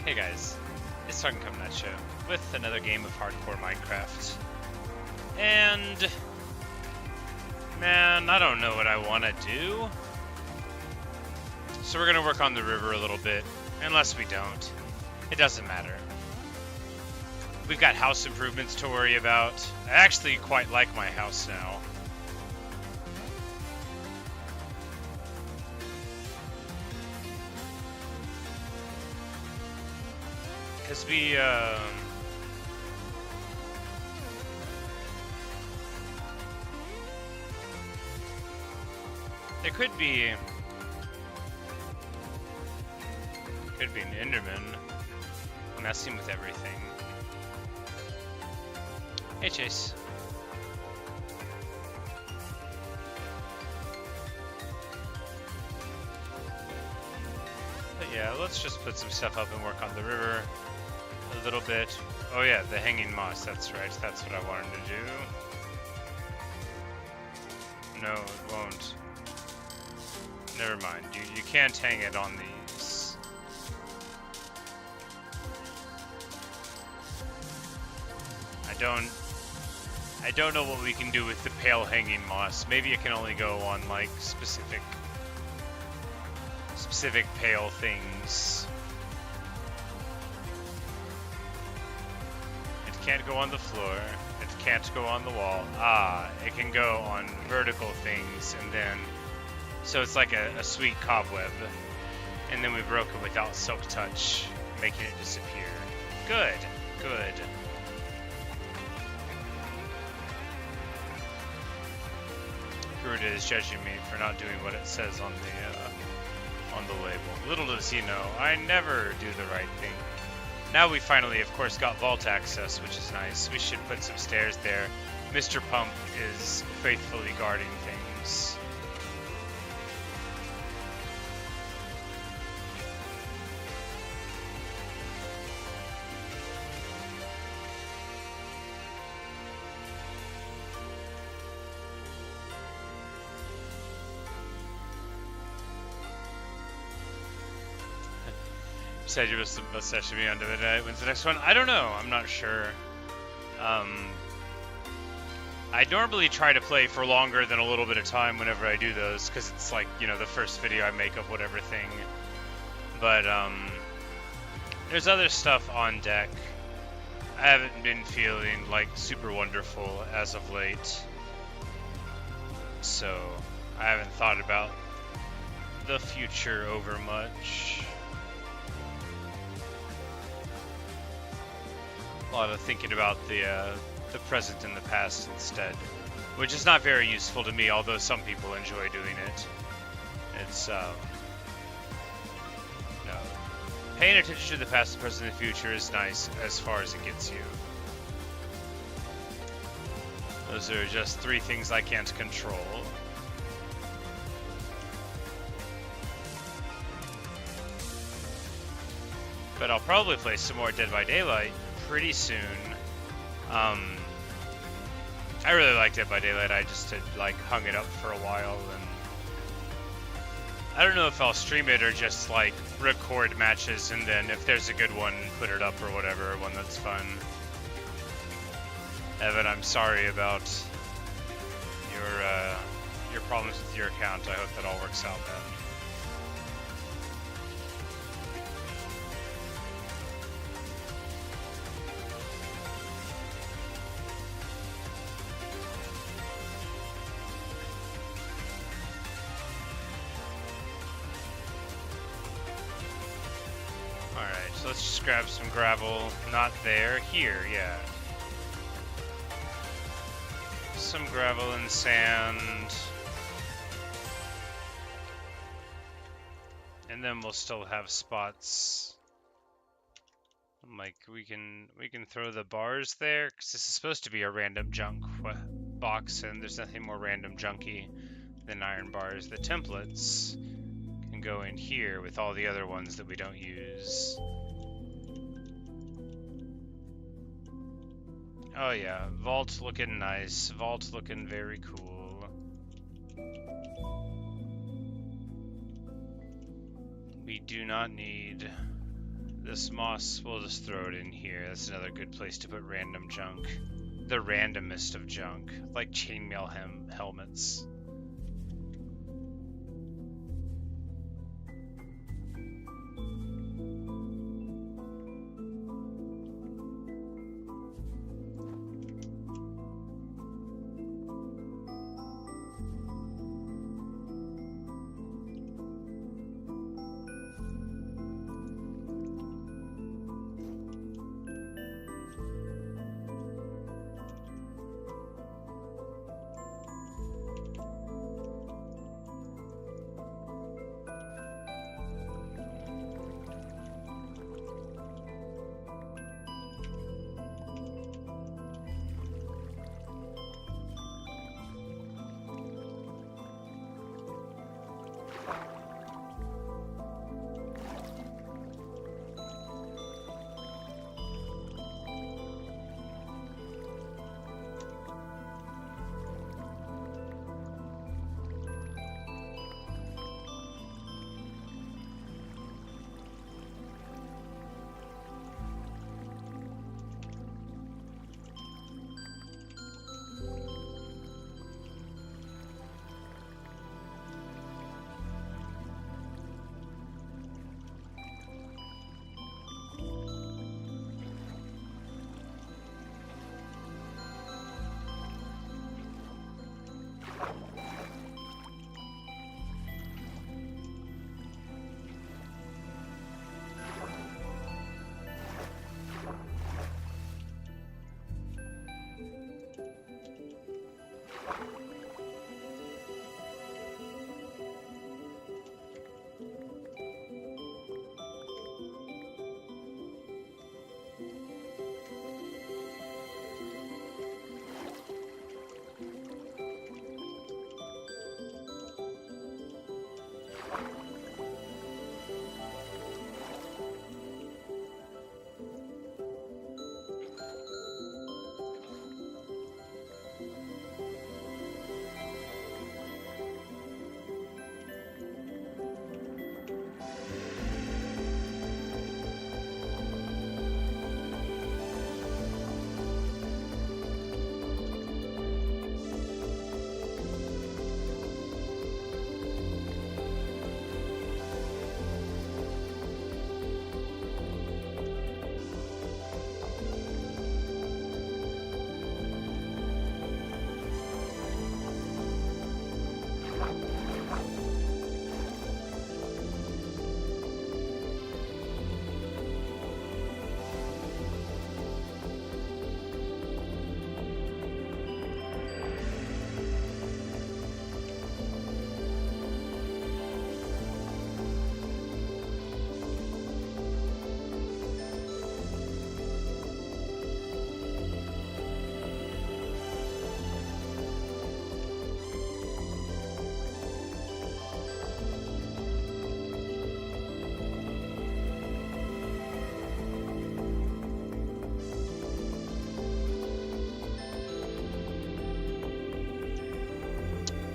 Hey guys, it's Talking Come That Show with another game of hardcore Minecraft. And man, I don't know what I want to do. So we're gonna work on the river a little bit. Unless we don't, it doesn't matter. We've got house improvements to worry about. I actually quite like my house now. Because there could be an Enderman messing with everything. Hey Chase. But yeah, let's just put some stuff up and work on the river a little bit. Oh yeah, the hanging moss, that's right, that's what I wanted to do. No, it won't. Never mind, you can't hang it on these. I don't know what we can do with the pale hanging moss. Maybe it can only go on like specific pale things. It can't go on the floor. It can't go on the wall. Ah, it can go on vertical things, and then so it's like a sweet cobweb, and then we broke it without silk touch, making it disappear. Good, good. Garuda is judging me for not doing what it says on the label. Little does he know, I never do the right thing. Now we finally, of course, got vault access, which is nice. We should put some stairs there. Mr. Pump is faithfully guarding things. Said you were mustache should be on midnight. When's the next one? I don't know. I'm not sure. I normally try to play for longer than a little bit of time whenever I do those, because it's like, you know, the first video I make of whatever thing. But there's other stuff on deck. I haven't been feeling like super wonderful as of late, so I haven't thought about the future over much. A lot of thinking about the present and the past instead, which is not very useful to me, although some people enjoy doing it. It's no, paying attention to the past, the present, and the future is nice as far as it gets you. Those are just three things I can't control. But I'll probably play some more Dead by Daylight pretty soon. I really liked Dead by Daylight. I just had like hung it up for a while, and I don't know if I'll stream it or just like record matches, and then if there's a good one, put it up or whatever, one that's fun. Evan, I'm sorry about your problems with your account. I hope that all works out, man. So let's just grab some gravel. Not there, here, yeah. Some gravel and sand. And then we'll still have spots. I'm like, we can throw the bars there, because this is supposed to be a random junk box, and there's nothing more random junky than iron bars. The templates can go in here with all the other ones that we don't use. Oh yeah, vault looking nice. Vault looking very cool. We do not need this moss, we'll just throw it in here. That's another good place to put random junk. The randomest of junk, like chainmail helmets.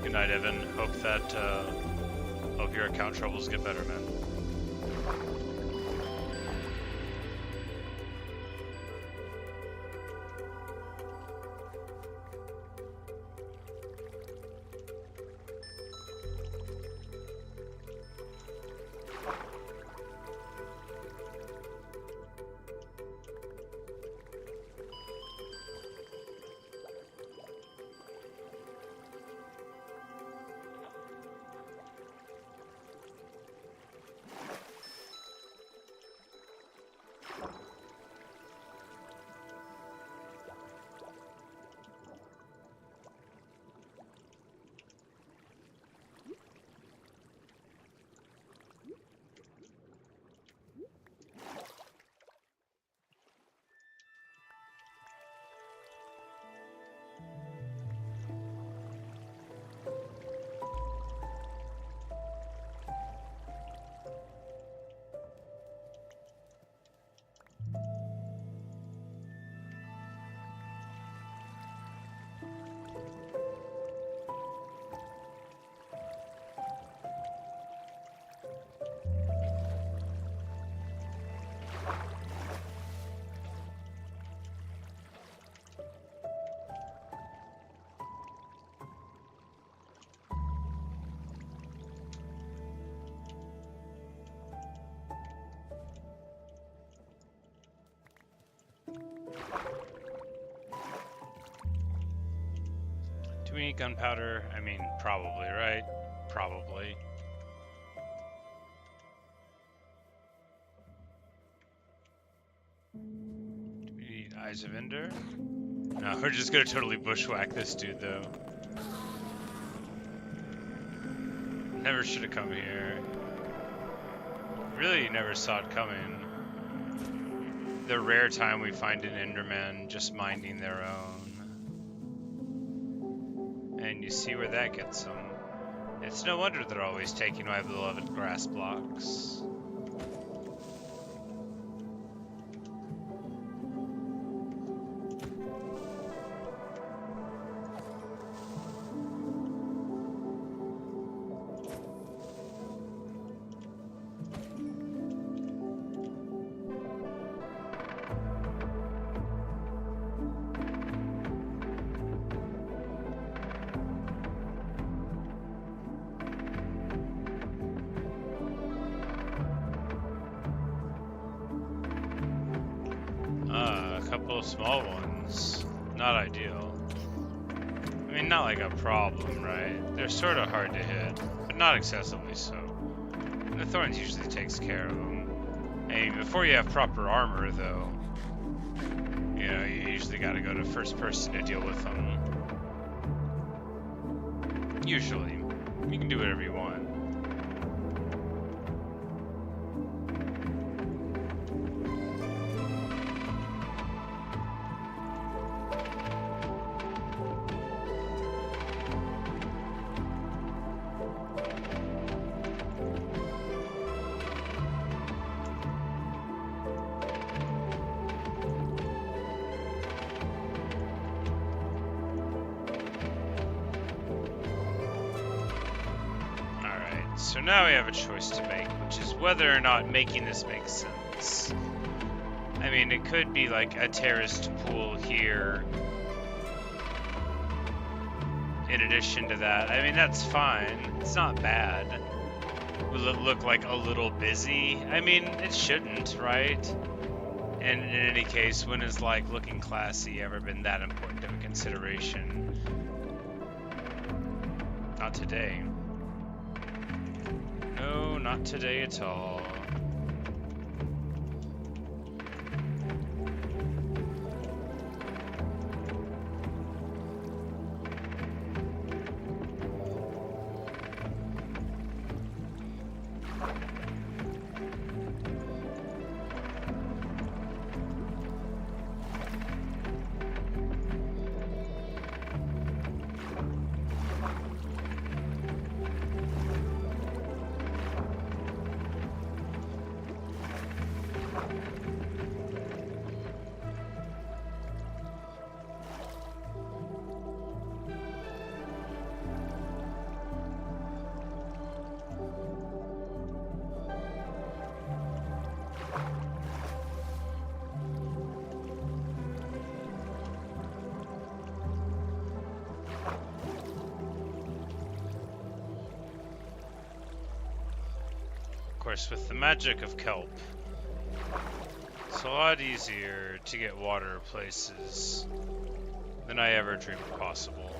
Good night, Evan. Hope your account troubles get better, man. Any gunpowder? I mean, probably, right? Probably. Do we need Eyes of Ender? No, we're just gonna totally bushwhack this dude, though. Never should have come here. Really never saw it coming. The rare time we find an Enderman just minding their own. And you see where that gets them. It's no wonder they're always taking my beloved grass blocks. A couple of small ones. Not ideal. I mean, not like a problem, right? They're sort of hard to hit, but not excessively so. And the thorns usually takes care of them. I mean, before you have proper armor, though, you know, you usually gotta go to first person to deal with them. Usually. You can do whatever you want. So now we have a choice to make, which is whether or not making this makes sense. I mean, it could be like a terraced pool here. In addition to that, I mean, that's fine. It's not bad. Will it look like a little busy? I mean, it shouldn't, right? And in any case, when is like looking classy ever been that important of a consideration? Not today. No, not today at all. Of course, with the magic of kelp, it's a lot easier to get water places than I ever dreamed possible.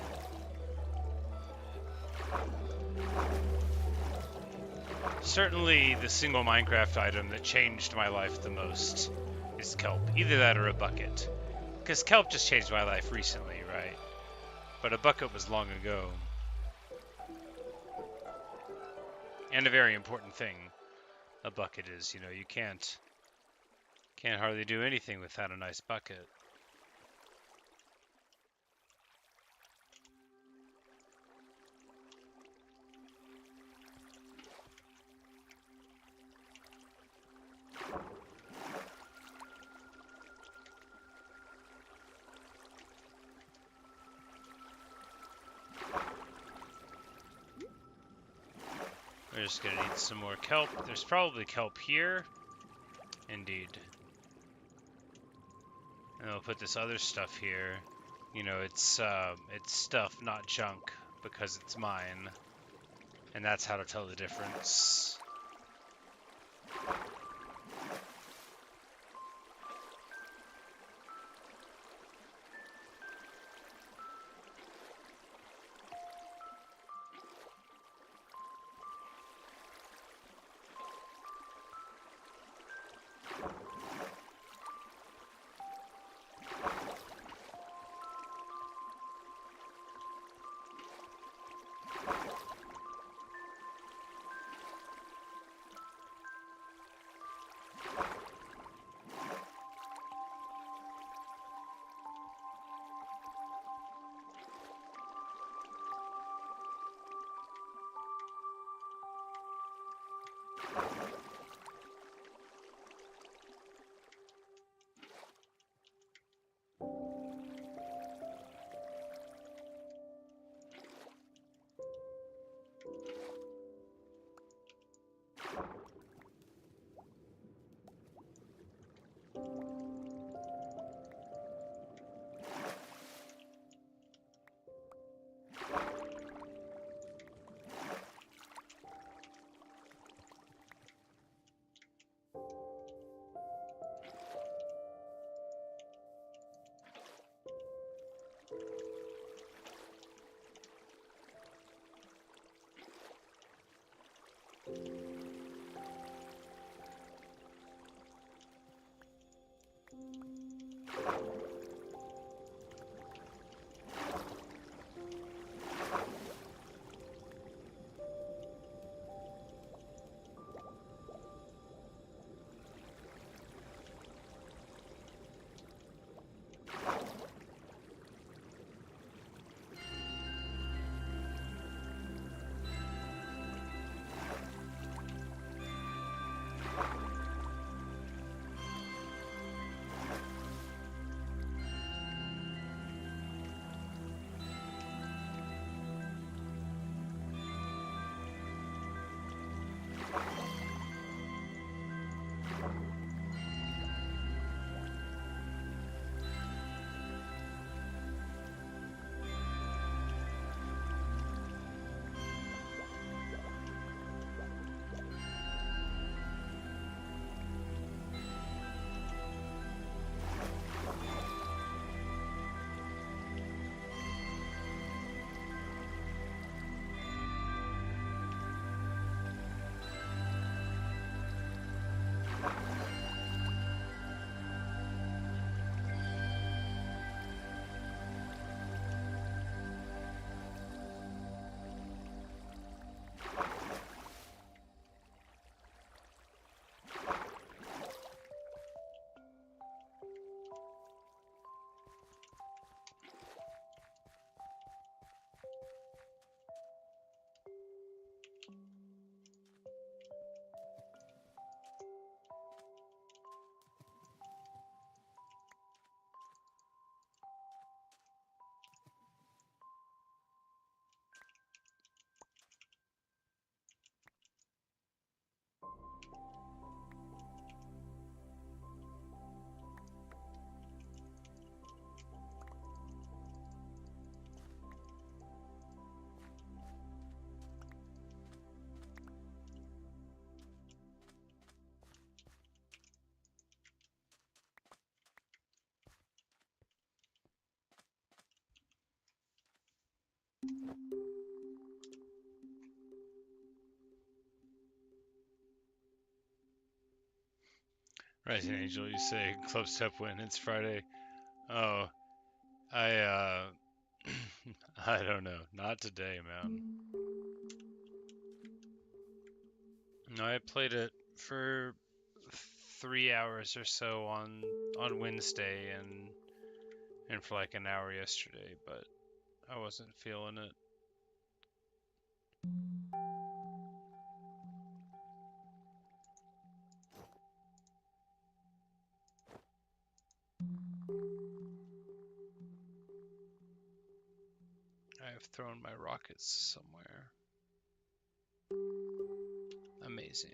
Certainly, the single Minecraft item that changed my life the most is kelp. Either that or a bucket. Because kelp just changed my life recently, right? But a bucket was long ago. And a very important thing. A bucket is, you know, you can't hardly do anything without a nice bucket. We're just gonna need some more kelp. There's probably kelp here. Indeed. And I'll put this other stuff here. You know, it's stuff, not junk, because it's mine. And that's how to tell the difference. Rising Angel, you say club step win. It's Friday. Oh, I I don't know. Not today, man. No, I played it for 3 hours or so on Wednesday and for like an hour yesterday, but I wasn't feeling it. I have thrown my rockets somewhere. Amazing.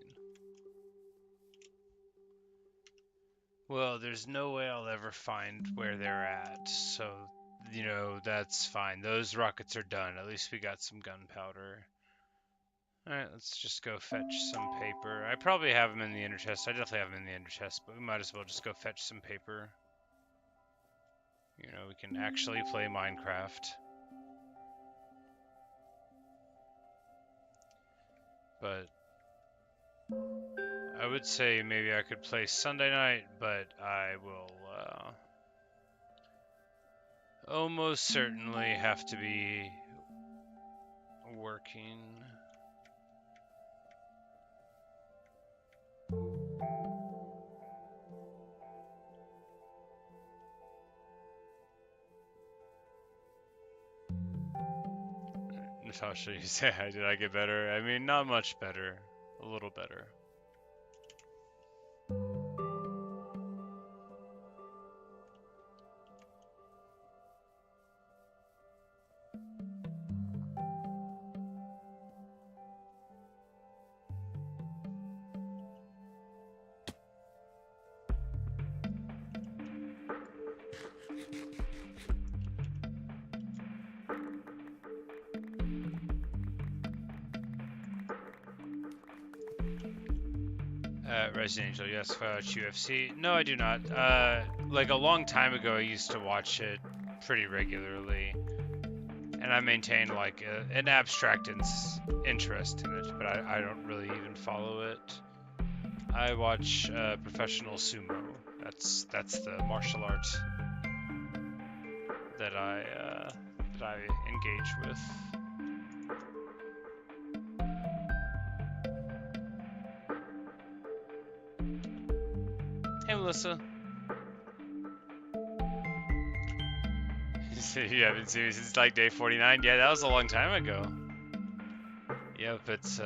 Well, there's no way I'll ever find where they're at, so, you know, that's fine. Those rockets are done. At least we got some gunpowder. Alright, let's just go fetch some paper. I probably have them in the ender chest. I definitely have them in the ender chest, but we might as well just go fetch some paper. You know, we can actually play Minecraft. But I would say maybe I could play Sunday night, but I will almost certainly have to be working. Natasha, you say, did I get better? I mean, not much better. A little better. Resident Angel, yes, UFC. No, I do not. Like a long time ago, I used to watch it pretty regularly, and I maintain like an abstract interest in it, but I don't really even follow it. I watch professional sumo. That's the martial art that I engage with. Hey, Melissa. You haven't seen me since like day 49? Yeah, that was a long time ago. Yep, it's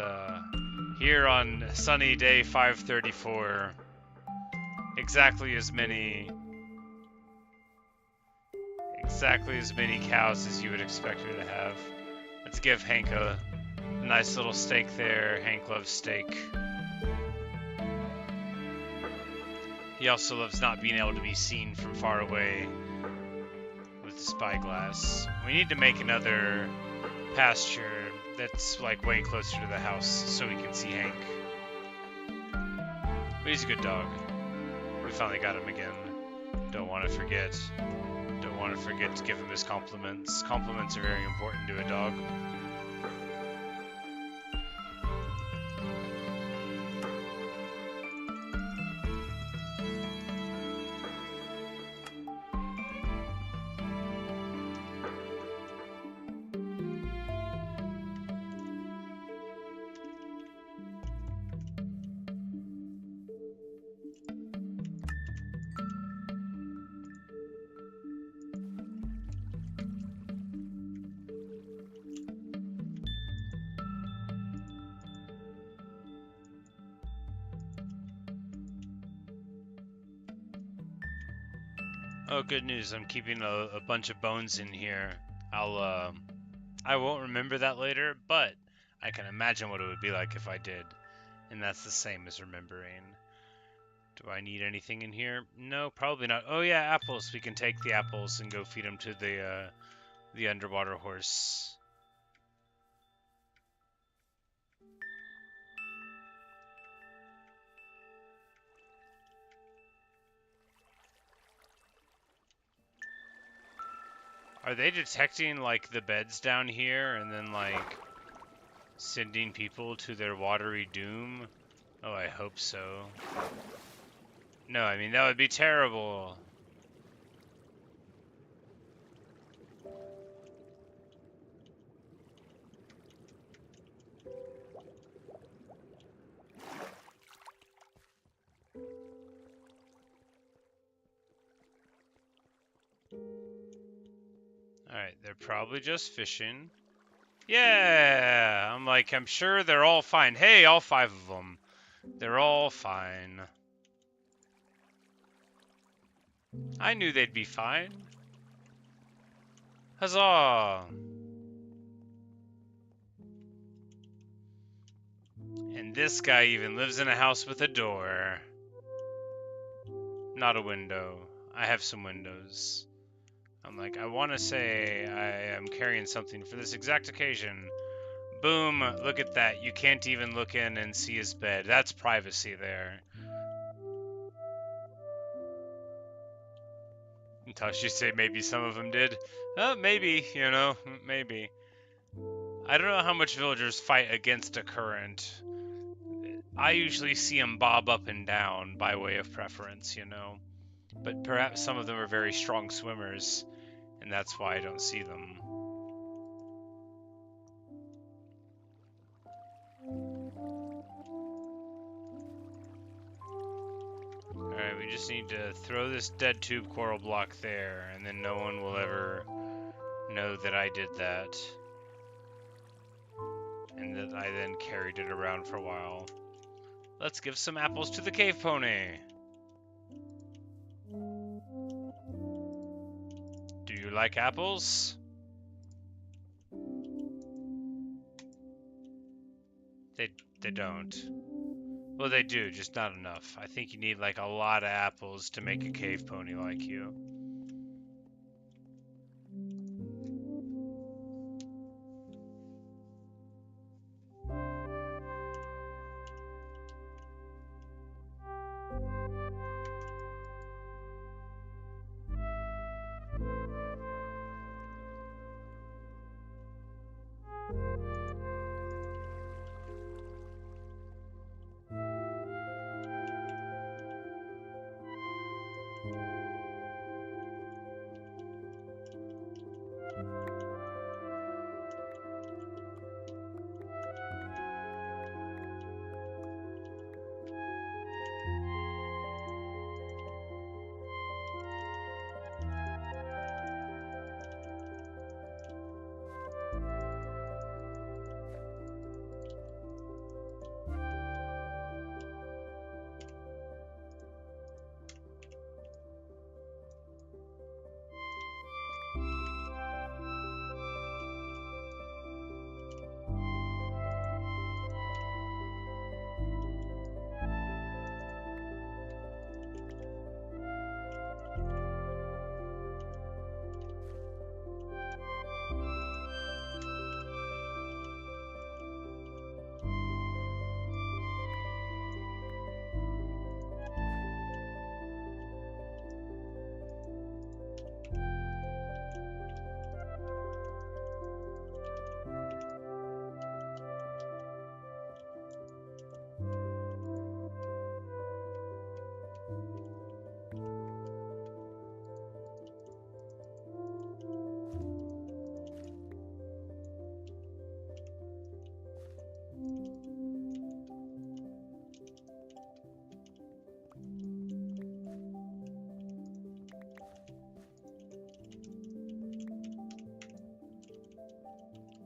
here on sunny day 534. Exactly as many cows as you would expect me to have. Let's give Hank a nice little steak there. Hank loves steak. He also loves not being able to be seen from far away with the spyglass. We need to make another pasture that's like way closer to the house so we can see Hank. But he's a good dog. We finally got him again. Don't want to forget. Don't want to forget to give him his compliments. Compliments are very important to a dog. Oh, good news. I'm keeping a bunch of bones in here. I won't remember that later, but I can imagine what it would be like if I did. And that's the same as remembering. Do I need anything in here? No, probably not. Oh yeah, apples. We can take the apples and go feed them to the underwater horse. Are they detecting, like, the beds down here and then, like, sending people to their watery doom? Oh, I hope so. No, I mean, that would be terrible. Alright, they're probably just fishing. Yeah! I'm sure they're all fine. Hey, all 5 of them. They're all fine. I knew they'd be fine. Huzzah! And this guy even lives in a house with a door. Not a window. I have some windows. I'm like, I want to say I am carrying something for this exact occasion. Boom, look at that. You can't even look in and see his bed. That's privacy there. Until she say maybe some of them did. Maybe, you know, maybe. I don't know how much villagers fight against a current. I usually see them bob up and down by way of preference, you know. But perhaps some of them are very strong swimmers, and that's why I don't see them. Alright, we just need to throw this dead tube coral block there, and then no one will ever know that I did that. And that I then carried it around for a while. Let's give some apples to the cave pony. Do you like apples? They don't. Well, they do, just not enough. I think you need like a lot of apples to make a cave pony like you.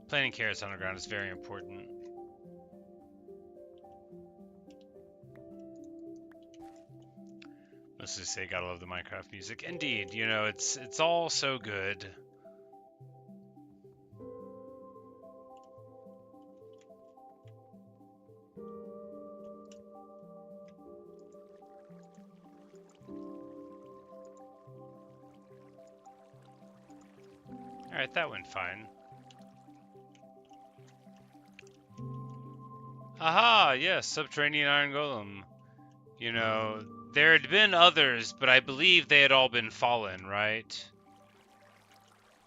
Planting carrots on the ground is very important. Let's just say, gotta love the Minecraft music. Indeed, you know, it's all so good. Alright, that went fine. Aha, yes, subterranean iron golem. You know, there had been others, but I believe they had all been fallen, right?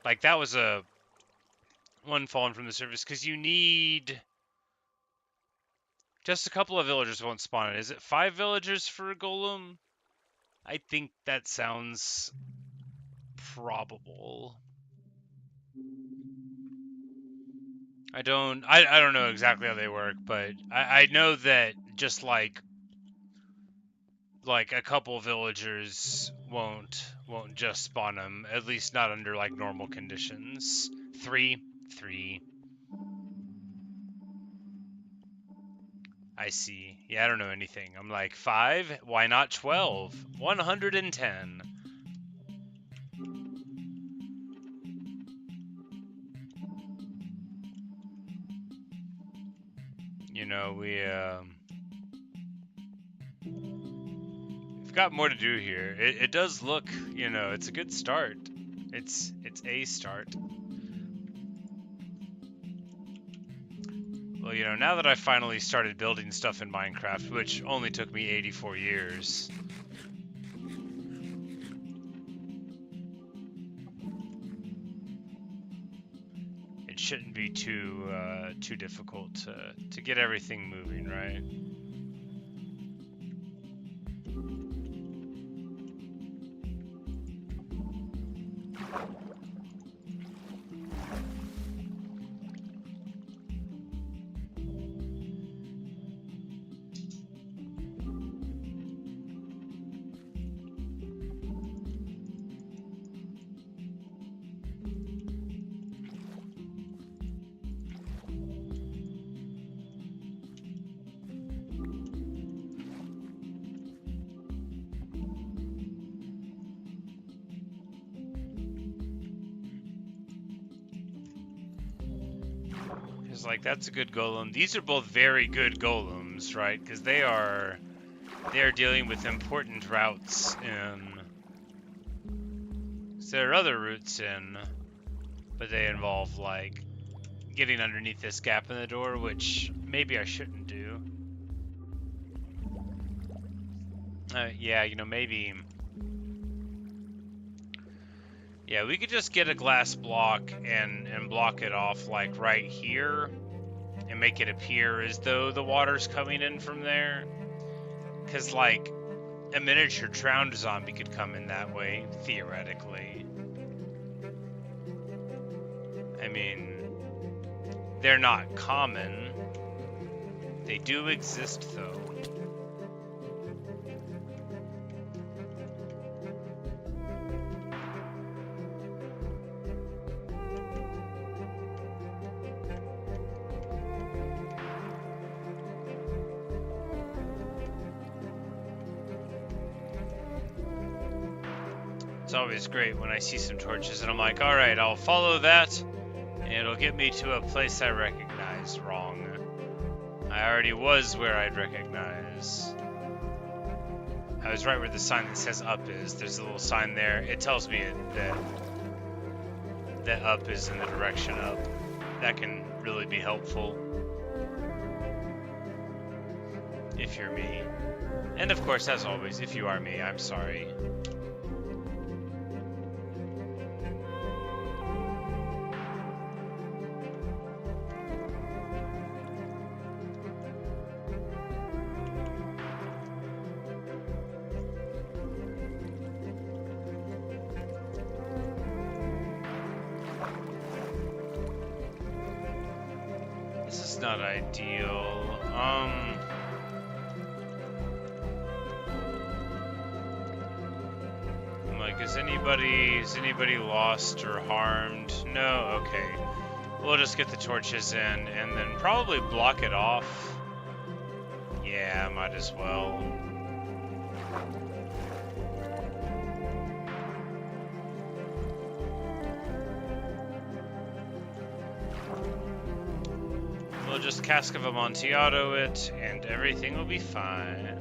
Like, that was a one fallen from the surface, because you need just a couple of villagers won't spawn it. Is it 5 villagers for a golem? I think that sounds probable. I don't know exactly how they work, but I know that just like a couple villagers won't just spawn them, at least not under like normal conditions. Three. I see. Yeah, I don't know anything. I'm like, 5? Why not 12? 110. You know, we've got more to do here. It does look, you know, it's a good start. It's a start. Well, you know, now that I finally started building stuff in Minecraft, which only took me 84 years, it shouldn't be too difficult to get everything moving, right? Like, that's a good golem. These are both very good golems, right? Because they are dealing with important routes in. So there are other routes in, but they involve like getting underneath this gap in the door, which maybe I shouldn't do. Yeah, you know, maybe. Yeah, we could just get a glass block and block it off like right here and make it appear as though the water's coming in from there. Because like a miniature drowned zombie could come in that way, theoretically. I mean, they're not common. They do exist though. It's always great when I see some torches and I'm like, alright, I'll follow that, and it'll get me to a place I recognize. Wrong. I already was where I'd recognize. I was right where the sign that says up is. There's a little sign there. It tells me that up is in the direction up. That can really be helpful. If you're me. And of course, as always, if you are me, I'm sorry. Not ideal. I'm like, is anybody lost or harmed? No? Okay. We'll just get the torches in and then probably block it off. Yeah, might as well. We'll just Cask of Amontillado it, and everything will be fine.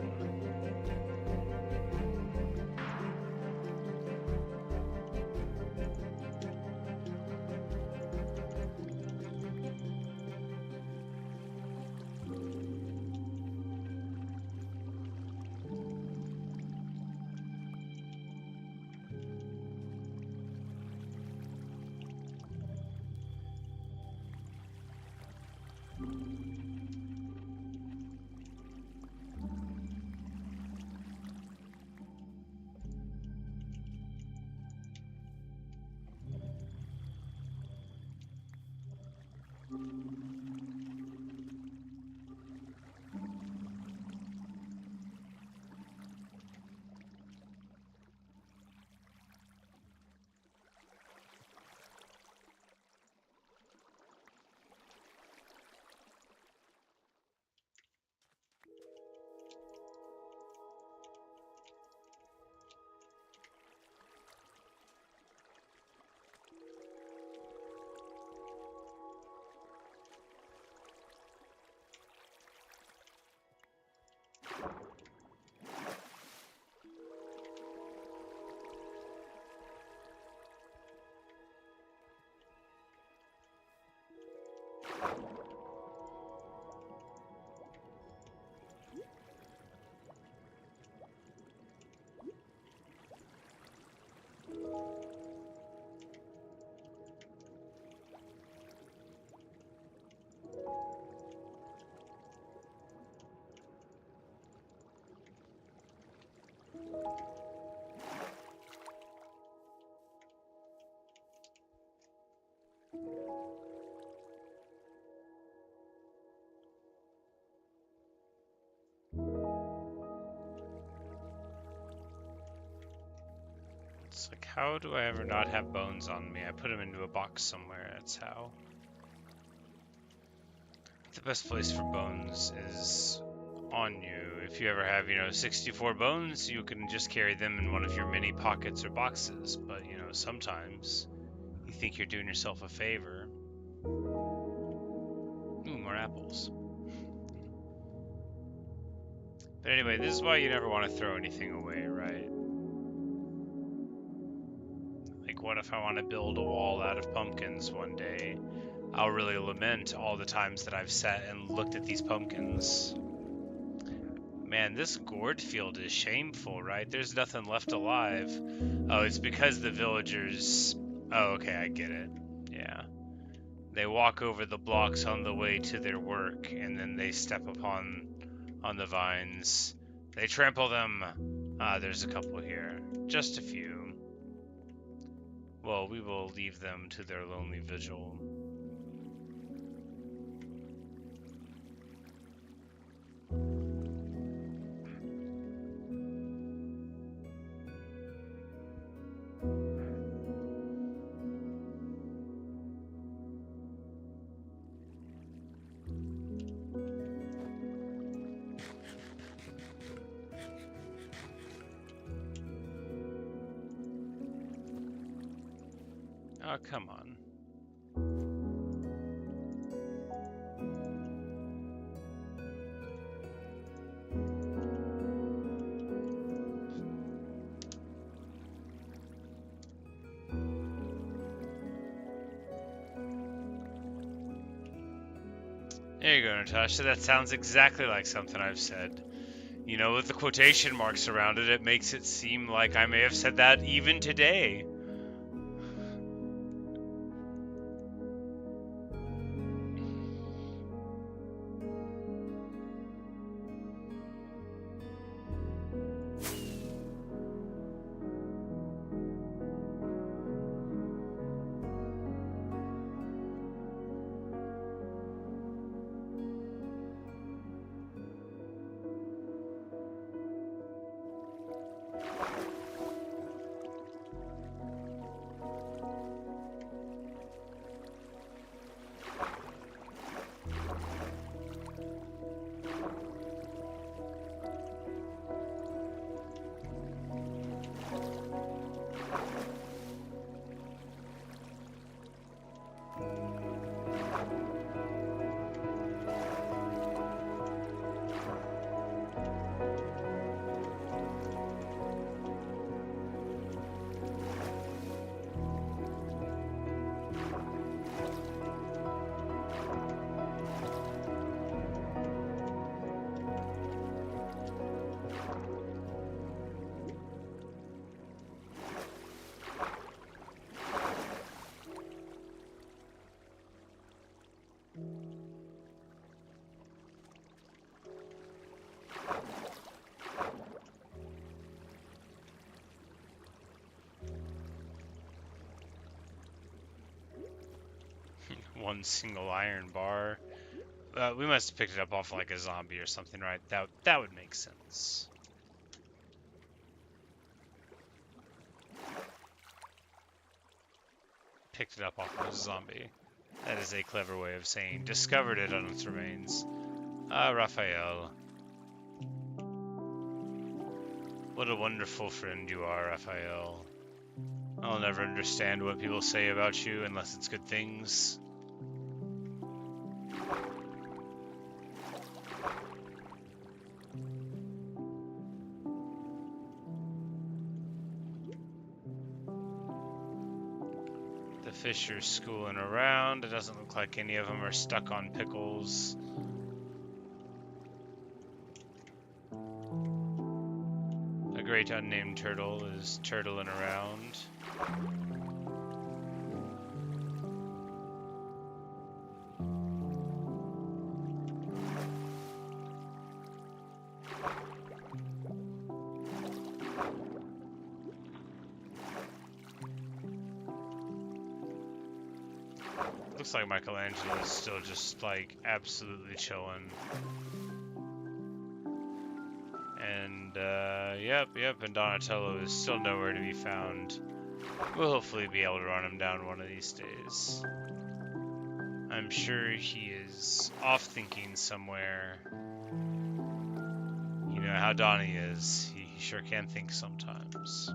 It's like, how do I ever not have bones on me? I put them into a box somewhere, that's how. The best place for bones is on you. If you ever have, 64 bones, you can just carry them in one of your mini pockets or boxes. But, sometimes you think you're doing yourself a favor. Ooh, more apples. But anyway, this is why you never want to throw anything away, right? Like, what if I want to build a wall out of pumpkins one day? I'll really lament all the times that I've sat and looked at these pumpkins. Man, this gourd field is shameful, right? There's nothing left alive. Oh, it's because the villagers... Oh, okay, I get it. Yeah. They walk over the blocks on the way to their work, and then they step on the vines. They trample them. Ah, there's a couple here. Just a few. Well, we will leave them to their lonely vigil. Oh, come on. There you go, Natasha. That sounds exactly like something I've said. With the quotation marks around it, it makes it seem like I may have said that even today. One single iron bar. We must have picked it up off like a zombie or something, right? That would make sense. Picked it up off of a zombie. That is a clever way of saying discovered it on its remains. Ah, Raphael. What a wonderful friend you are, Raphael. I'll never understand what people say about you unless it's good things. The fish are schooling around. It doesn't look like any of them are stuck on pickles. A great unnamed turtle is turtling around. Looks like Michelangelo is still just like absolutely chilling. And Yep, and Donatello is still nowhere to be found. We'll hopefully be able to run him down one of these days. I'm sure he is off thinking somewhere. You know how Donnie is. He sure can think sometimes.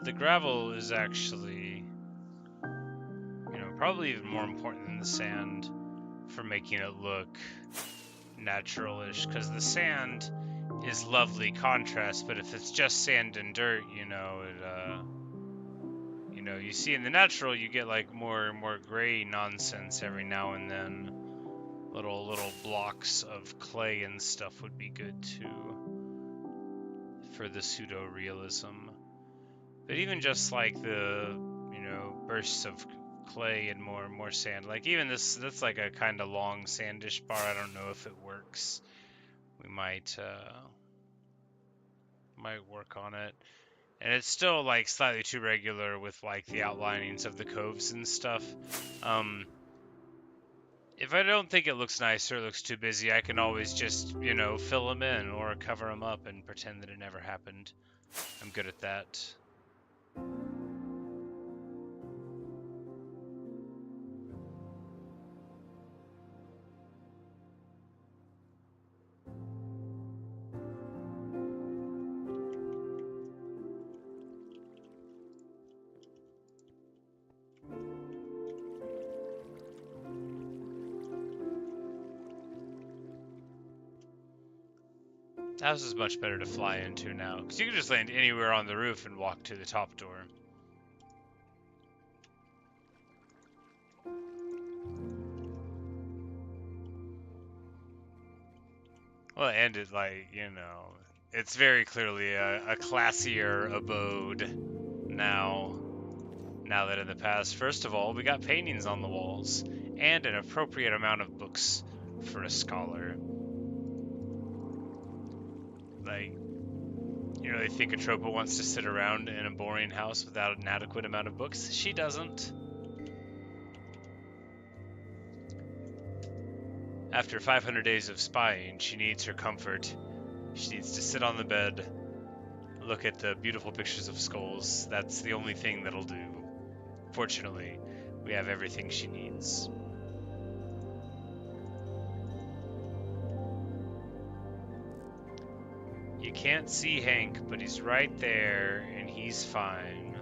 The gravel is actually, probably even more important than the sand for making it look natural-ish, because the sand is lovely contrast, but if it's just sand and dirt, you see in the natural, you get like more gray nonsense every now and then. Little blocks of clay and stuff would be good too for the pseudo-realism. But even just like the, bursts of clay and more sand, like even that's like a kind of long sandish bar. I don't know if it works. We might work on it. And it's still like slightly too regular with like the outlinings of the coves and stuff. If I don't think it looks nice or it looks too busy, I can always just, fill them in or cover them up and pretend that it never happened. I'm good at that. The house is much better to fly into now, because you can just land anywhere on the roof and walk to the top door. Well, and it, it's very clearly a classier abode now that in the past. First of all, we got paintings on the walls, and an appropriate amount of books for a scholar. They think Atropa wants to sit around in a boring house without an adequate amount of books. She doesn't. After 500 days of spying, she needs her comfort. She needs to sit on the bed, look at the beautiful pictures of skulls. That's the only thing that'll do. Fortunately, we have everything she needs. You can't see Hank, but he's right there, and he's fine.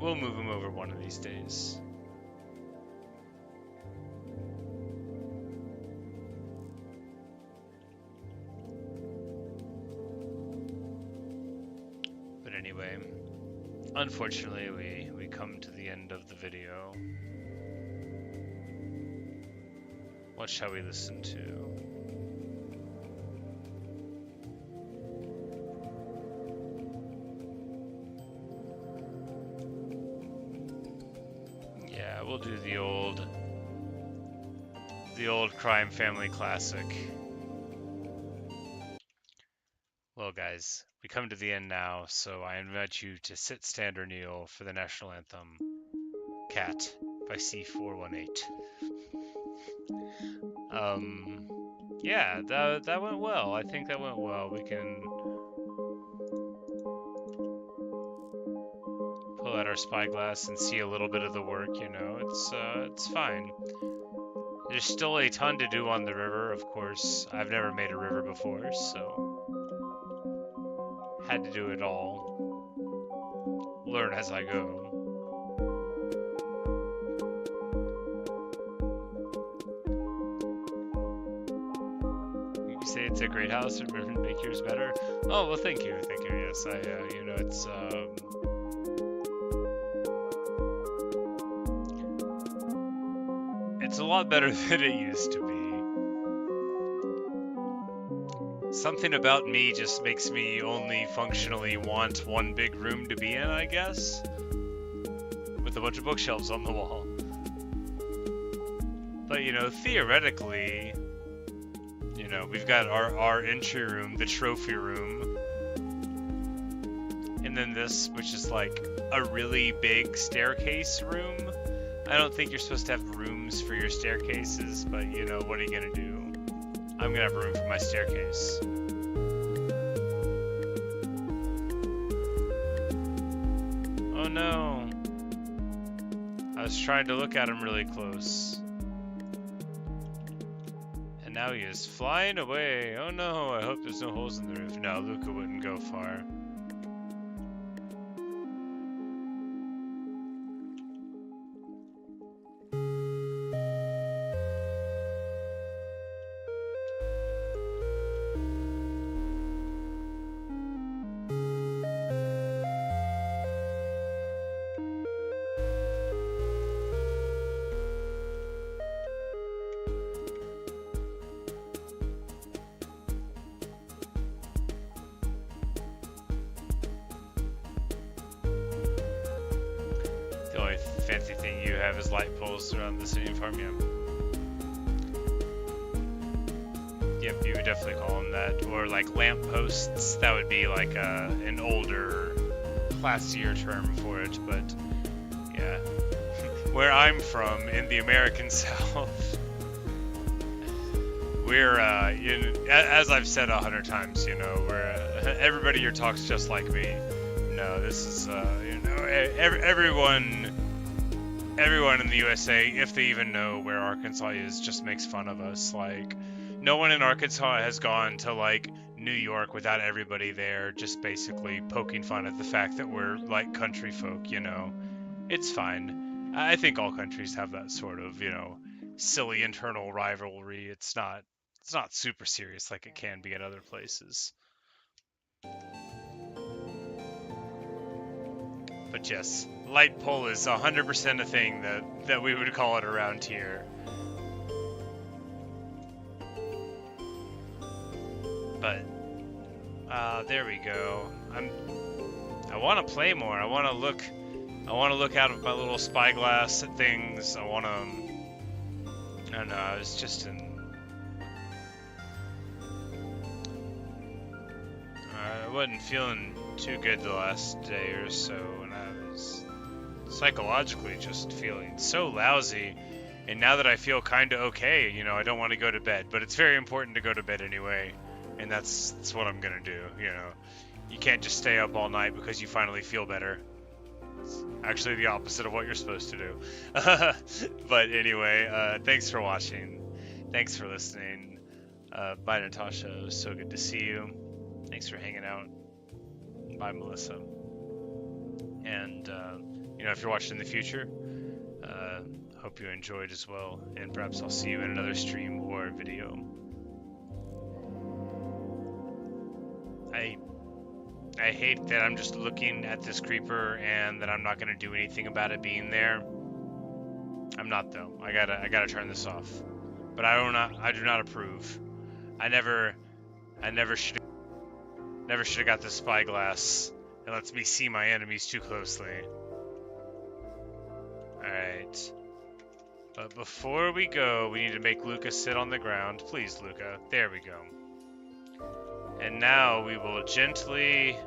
We'll move him over one of these days. But anyway, unfortunately, we we come to the end of the video. What shall we listen to? Yeah, we'll do the old crime family classic. Well, guys, we come to the end now, so I invite you to sit, stand, or kneel for the national anthem, Cat by C418. Yeah, that went well. I think that went well. We can pull out our spyglass and see a little bit of the work, you know. It's fine. There's still a ton to do on the river, of course. I've never made a river before, so had to do it all. Learn as I go. You say it's a great house, and make yours better. Oh, well, thank you. Yes, you know, it's a lot better than it used to be. Something about me just makes me only functionally want one big room to be in, I guess. With a bunch of bookshelves on the wall. But, you know, theoretically, you know, we've got our entry room, the trophy room. And then this, which is like a really big staircase room. I don't think you're supposed to have rooms for your staircases, but, you know, what are you gonna do? I'm gonna have room for my staircase. Oh no. I was trying to look at him really close. And now he is flying away. Oh no, I hope there's no holes in the roof. No, Luca wouldn't go far. Fancy thing you have is light poles around the city farm, yeah. Yep, you would definitely call them that. Or like lamp posts, that would be like an older, classier term for it, but yeah. Where I'm from, in the American South, we're, as I've said 100 times, you know, we're, everybody here talks just like me. No, this is, you know, everyone in the USA, if they even know where Arkansas is, just makes fun of us. Like, no one in Arkansas has gone to, like, New York without everybody there just basically poking fun at the fact that we're, like, country folk, you know. It's fine. I think all countries have that sort of, you know, silly internal rivalry. It's not super serious like it can be at other places. But yes, light pole is 100% a thing that we would call it around here. But there we go. I want to play more. I want to look out of my little spyglass at things. I don't know. I was just I wasn't feeling too good the last day or so, and I was psychologically just feeling so lousy. And now that I feel kind of okay, you know, I don't want to go to bed, but it's very important to go to bed anyway, and that's what I'm gonna do. You know, you can't just stay up all night because you finally feel better. It's actually the opposite of what you're supposed to do. But anyway, thanks for watching. Thanks for listening. Bye, Natasha. It was so good to see you. Thanks for hanging out. Bye, Melissa. And, you know, if you're watching in the future, hope you enjoyed as well. And perhaps I'll see you in another stream or video. I hate that I'm just looking at this creeper and that I'm not gonna do anything about it being there. I'm not though. I gotta turn this off. But I do not approve. I never should have got the spyglass. It lets me see my enemies too closely. Alright. But before we go, we need to make Luca sit on the ground. Please, Luca. There we go. And now we will gently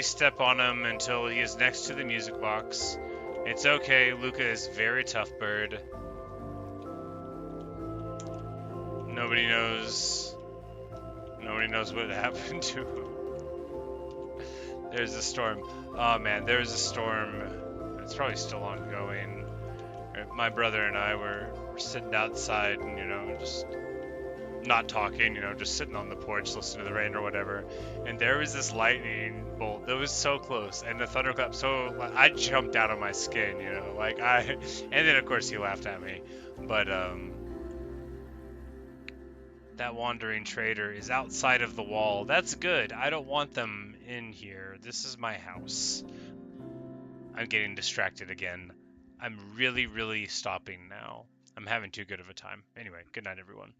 step on him until he is next to the music box. It's okay, Luca is a very tough bird. Nobody knows what happened to him. There's a storm. Oh man, there's a storm. It's probably still ongoing. My brother and I were sitting outside and, just not talking, just sitting on the porch listening to the rain or whatever. And there was this lightning bolt that was so close, and the thunderclap. So I jumped out of my skin, and then of course he laughed at me. But that wandering trader is outside of the wall. That's good. I don't want them in here. This is my house. I'm getting distracted again. I'm really, really stopping now. I'm having too good of a time. Anyway, good night, everyone.